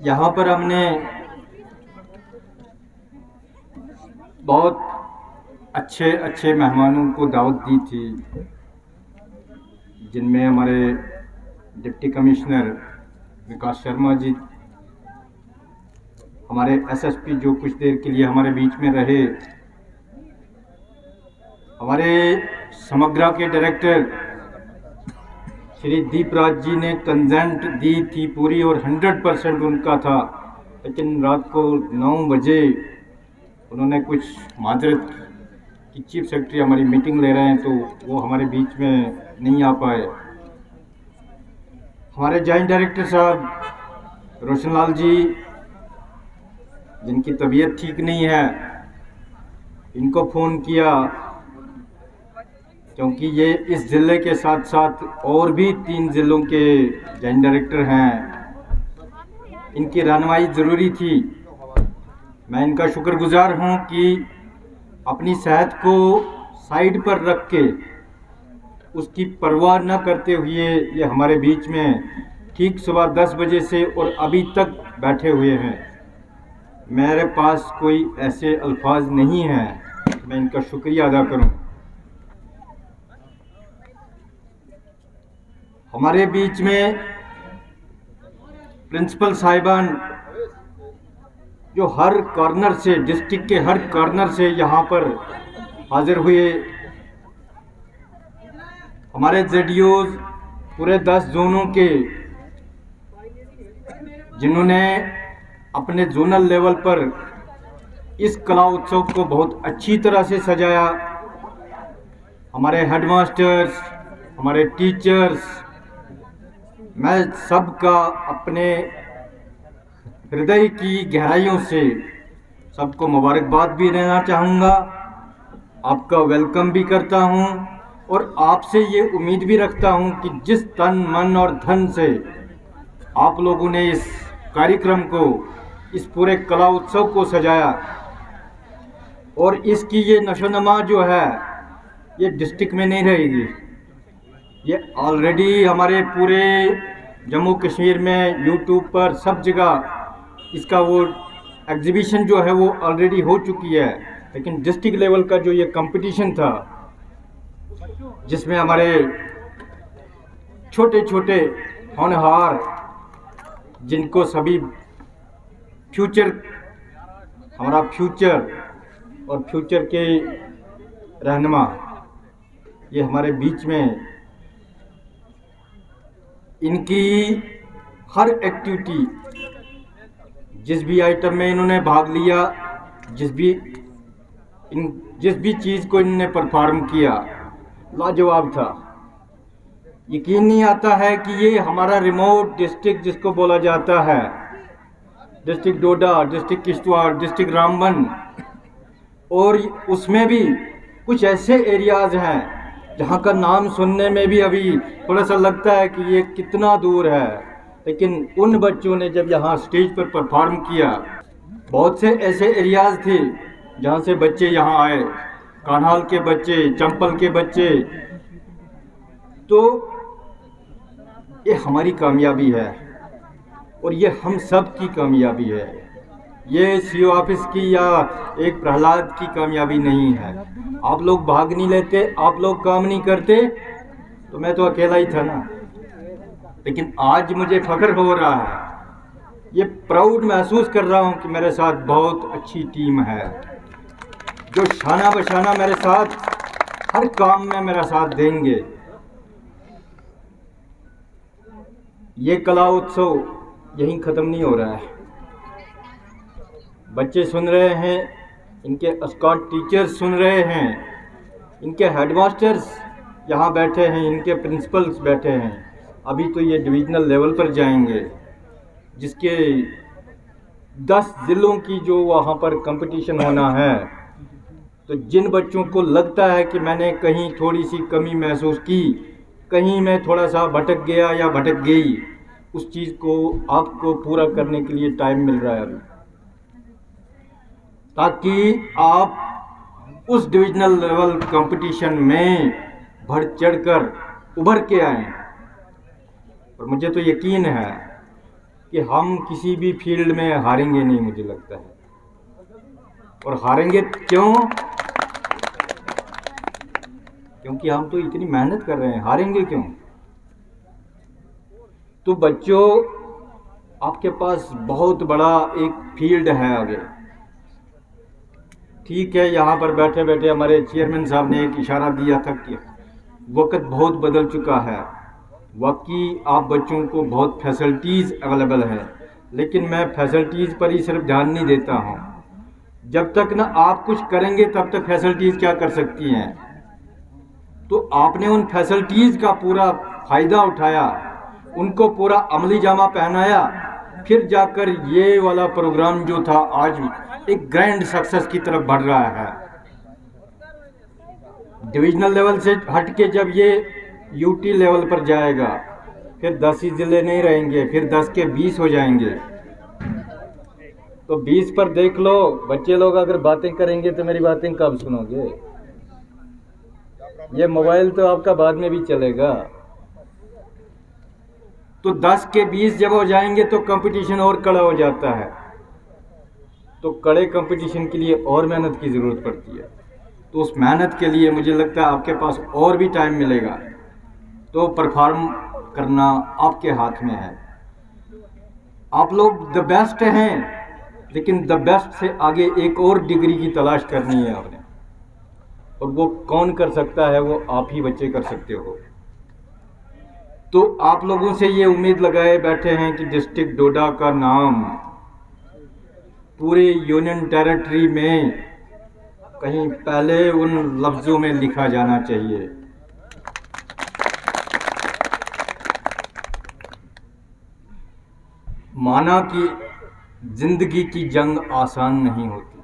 यहाँ पर हमने बहुत अच्छे अच्छे मेहमानों को दावत दी थी, जिनमें हमारे डिप्टी कमिश्नर विकास शर्मा जी, हमारे एसएसपी जो कुछ देर के लिए हमारे बीच में रहे, हमारे समग्रा के डायरेक्टर श्री दीपराज जी ने कंसेंट दी थी पूरी और 100% उनका था, लेकिन रात को 9 बजे उन्होंने कुछ माजरत कि चीफ सेक्रेटरी हमारी मीटिंग ले रहे हैं तो वो हमारे बीच में नहीं आ पाए। हमारे जॉइंट डायरेक्टर साहब रोशनलाल जी, जिनकी तबीयत ठीक नहीं है, इनको फ़ोन किया क्योंकि ये इस ज़िले के साथ साथ और भी 3 ज़िलों के जॉइंट डायरेक्टर हैं, इनकी रहनुमाई ज़रूरी थी। मैं इनका शुक्रगुजार हूं कि अपनी सेहत को साइड पर रख के, उसकी परवाह न करते हुए ये हमारे बीच में ठीक सुबह 10 बजे से और अभी तक बैठे हुए हैं। मेरे पास कोई ऐसे अल्फाज नहीं हैं मैं इनका शुक्रिया अदा करूं। हमारे बीच में प्रिंसिपल साहिबान जो हर कॉर्नर से, डिस्ट्रिक्ट के हर कॉर्नर से यहाँ पर हाजिर हुए, हमारे जेडीओज पूरे 10 जोनों के, जिन्होंने अपने जोनल लेवल पर इस कला उत्सव को बहुत अच्छी तरह से सजाया, हमारे हेडमास्टर्स, हमारे टीचर्स, मैं सबका अपने हृदय की गहराइयों से सबको मुबारकबाद भी देना चाहूँगा, आपका वेलकम भी करता हूँ और आपसे ये उम्मीद भी रखता हूँ कि जिस तन मन और धन से आप लोगों ने इस कार्यक्रम को, इस पूरे कला उत्सव को सजाया और इसकी ये नशोनमा जो है ये डिस्ट्रिक्ट में नहीं रहेगी, ये ऑलरेडी हमारे पूरे जम्मू कश्मीर में यूट्यूब पर सब जगह इसका वो एग्जीबिशन जो है वो ऑलरेडी हो चुकी है। लेकिन डिस्ट्रिक्ट लेवल का जो ये कंपटीशन था, जिसमें हमारे छोटे छोटे होनहार, जिनको सभी फ्यूचर, हमारा फ्यूचर और फ्यूचर के रहनुमा ये हमारे बीच में, इनकी हर एक्टिविटी, जिस भी आइटम में इन्होंने भाग लिया, जिस भी चीज़ को इन्होंने परफॉर्म किया, लाजवाब था। यकीन नहीं आता है कि ये हमारा रिमोट डिस्ट्रिक्ट जिसको बोला जाता है, डिस्ट्रिक्ट डोडा, डिस्ट्रिक्ट किश्तवाड़, डिस्ट्रिक्ट रामबन, और उसमें भी कुछ ऐसे एरियाज़ हैं जहाँ का नाम सुनने में भी अभी थोड़ा सा लगता है कि ये कितना दूर है, लेकिन उन बच्चों ने जब यहाँ स्टेज पर परफॉर्म किया, बहुत से ऐसे एरियाज़ थे जहाँ से बच्चे यहाँ आए, कान्हाल के बच्चे, चंपल के बच्चे, तो ये हमारी कामयाबी है और ये हम सब की कामयाबी है। ये सीओ ऑफिस की या एक प्रहलाद की कामयाबी नहीं है। आप लोग भाग नहीं लेते, आप लोग काम नहीं करते, तो मैं तो अकेला ही था ना। लेकिन आज मुझे फख्र हो रहा है, ये प्राउड महसूस कर रहा हूँ कि मेरे साथ बहुत अच्छी टीम है, जो शाना बशाना मेरे साथ हर काम में मेरा साथ देंगे। ये कला उत्सव यहीं ख़त्म नहीं हो रहा है। बच्चे सुन रहे हैं, इनके एस्कॉर्ट टीचर्स सुन रहे हैं, इनके हेडमास्टर्स यहाँ बैठे हैं, इनके प्रिंसिपल्स बैठे हैं। अभी तो ये डिवीज़नल लेवल पर जाएंगे, जिसके 10 ज़िलों की जो वहाँ पर कंपटीशन होना है। तो जिन बच्चों को लगता है कि मैंने कहीं थोड़ी सी कमी महसूस की, कहीं मैं थोड़ा सा भटक गया या भटक गई, उस चीज़ को आपको पूरा करने के लिए टाइम मिल रहा है अभी, ताकि आप उस डिविजनल लेवल कंपटीशन में बढ़ चढ़कर उभर के आएँ। और मुझे तो यकीन है कि हम किसी भी फील्ड में हारेंगे नहीं, मुझे लगता है। और हारेंगे क्यों? क्योंकि हम तो इतनी मेहनत कर रहे हैं। हारेंगे क्यों? तो बच्चों, आपके पास बहुत बड़ा एक फील्ड है आगे। ठीक है, यहाँ पर बैठे बैठे हमारे चेयरमैन साहब ने एक इशारा दिया था कि वक्त बहुत बदल चुका है। वाकई आप बच्चों को बहुत फैसिलिटीज़ अवेलेबल है, लेकिन मैं फैसिलिटीज़ पर ही सिर्फ ध्यान नहीं देता हूँ। जब तक ना आप कुछ करेंगे तब तक फैसिलिटीज़ क्या कर सकती हैं। तो आपने उन फैसिलिटीज़ का पूरा फ़ायदा उठाया, उनको पूरा अमली जामा पहनाया, फिर जाकर ये वाला प्रोग्राम जो था आज एक ग्रैंड सक्सेस की तरफ बढ़ रहा है। डिविजनल लेवल से हट के जब ये यूटी लेवल पर जाएगा, फिर 10 ही ज़िले नहीं रहेंगे, फिर 10 के 20 हो जाएंगे। तो 20 पर देख लो, बच्चे लोग अगर बातें करेंगे तो मेरी बातें कब सुनोगे? ये मोबाइल तो आपका बाद में भी चलेगा। तो 10 के 20 जब हो जाएंगे तो कंपटीशन और कड़ा हो जाता है। तो कड़े कंपटीशन के लिए और मेहनत की ज़रूरत पड़ती है। तो उस मेहनत के लिए मुझे लगता है आपके पास और भी टाइम मिलेगा। तो परफॉर्म करना आपके हाथ में है। आप लोग द बेस्ट हैं, लेकिन द बेस्ट से आगे एक और डिग्री की तलाश करनी है आपने। और वो कौन कर सकता है? वो आप ही बच्चे कर सकते हो। तो आप लोगों से ये उम्मीद लगाए बैठे हैं कि डिस्ट्रिक्ट डोडा का नाम पूरे यूनियन टेरिटरी में कहीं पहले उन लफ्ज़ों में लिखा जाना चाहिए। माना कि जिंदगी की जंग आसान नहीं होती।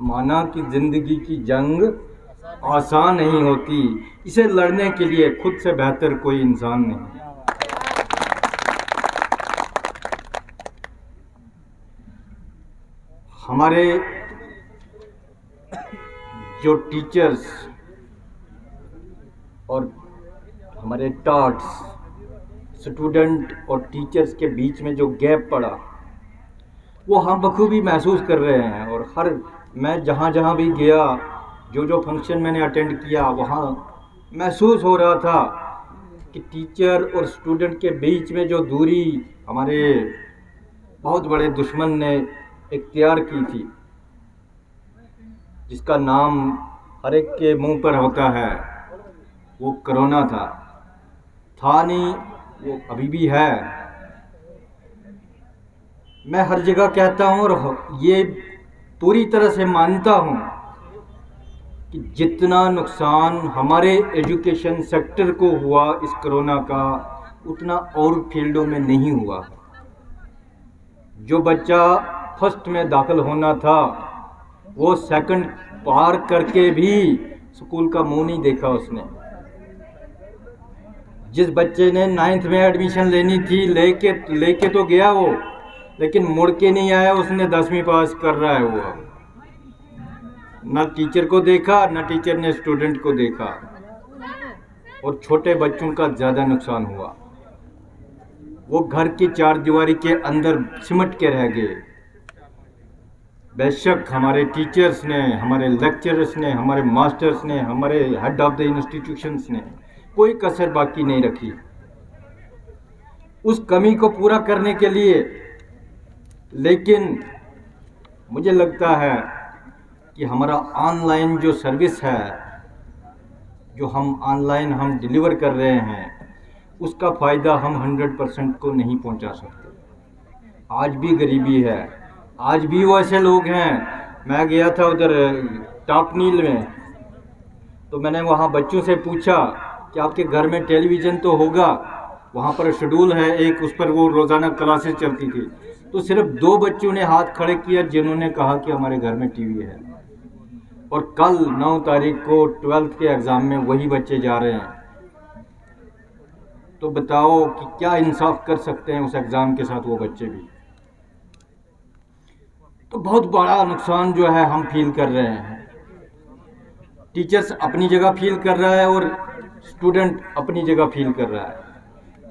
माना कि जिंदगी की जंग आसान नहीं होती। इसे लड़ने के लिए खुद से बेहतर कोई इंसान नहीं। हमारे जो टीचर्स और हमारे टॉट्स, स्टूडेंट और टीचर्स के बीच में जो गैप पड़ा, वो हम बखूबी महसूस कर रहे हैं। और मैं जहाँ जहाँ भी गया, जो फंक्शन मैंने अटेंड किया, वहाँ महसूस हो रहा था कि टीचर और स्टूडेंट के बीच में जो दूरी हमारे बहुत बड़े दुश्मन ने इख्तियार की थी, जिसका नाम हर एक के मुंह पर होता है, वो कोरोना था नहीं, वो अभी भी है। मैं हर जगह कहता हूँ और ये पूरी तरह से मानता हूँ कि जितना नुकसान हमारे एजुकेशन सेक्टर को हुआ इस कोरोना का, उतना और फील्डों में नहीं हुआ। जो बच्चा फर्स्ट में दाखिल होना था, वो सेकंड पार करके भी स्कूल का मुंह नहीं देखा उसने। जिस बच्चे ने 9th में एडमिशन लेनी थी, लेके तो गया वो, लेकिन मुड़ के नहीं आया। उसने 10वीं पास कर रहा है वो। ना टीचर को देखा, ना टीचर ने स्टूडेंट को देखा। और छोटे बच्चों का ज़्यादा नुकसान हुआ। वो घर की चार दीवारी के अंदर सिमट के रह गए। बेशक हमारे टीचर्स ने, हमारे लेक्चरर्स ने, हमारे मास्टर्स ने, हमारे हेड ऑफ द इंस्टीट्यूशंस ने कोई कसर बाकी नहीं रखी उस कमी को पूरा करने के लिए। लेकिन मुझे लगता है कि हमारा ऑनलाइन जो सर्विस है, जो हम ऑनलाइन हम डिलीवर कर रहे हैं, उसका फ़ायदा हम 100% को नहीं पहुंचा सकते। आज भी गरीबी है, आज भी वो ऐसे लोग हैं। मैं गया था उधर टॉपनील में, तो मैंने वहाँ बच्चों से पूछा कि आपके घर में टेलीविज़न तो होगा? वहाँ पर शेड्यूल है एक, उस पर वो रोज़ाना क्लासेस चलती थी। तो सिर्फ 2 बच्चों ने हाथ खड़े किया जिन्होंने कहा कि हमारे घर में टीवी है। और कल 9 तारीख को 12th के एग्ज़ाम में वही बच्चे जा रहे हैं। तो बताओ कि क्या इंसाफ कर सकते हैं उस एग्ज़ाम के साथ वो बच्चे भी। तो बहुत बड़ा नुकसान जो है हम फील कर रहे हैं। टीचर्स अपनी जगह फील कर रहा है और स्टूडेंट अपनी जगह फील कर रहा है।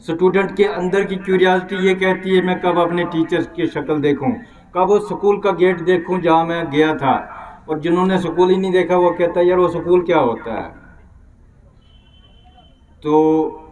स्टूडेंट के अंदर की क्यूरियासिटी ये कहती है मैं कब अपने टीचर्स की शक्ल देखूं, कब वो स्कूल का गेट देखूं जहां मैं गया था। और जिन्होंने स्कूल ही नहीं देखा वो कहता है यार वो स्कूल क्या होता है। तो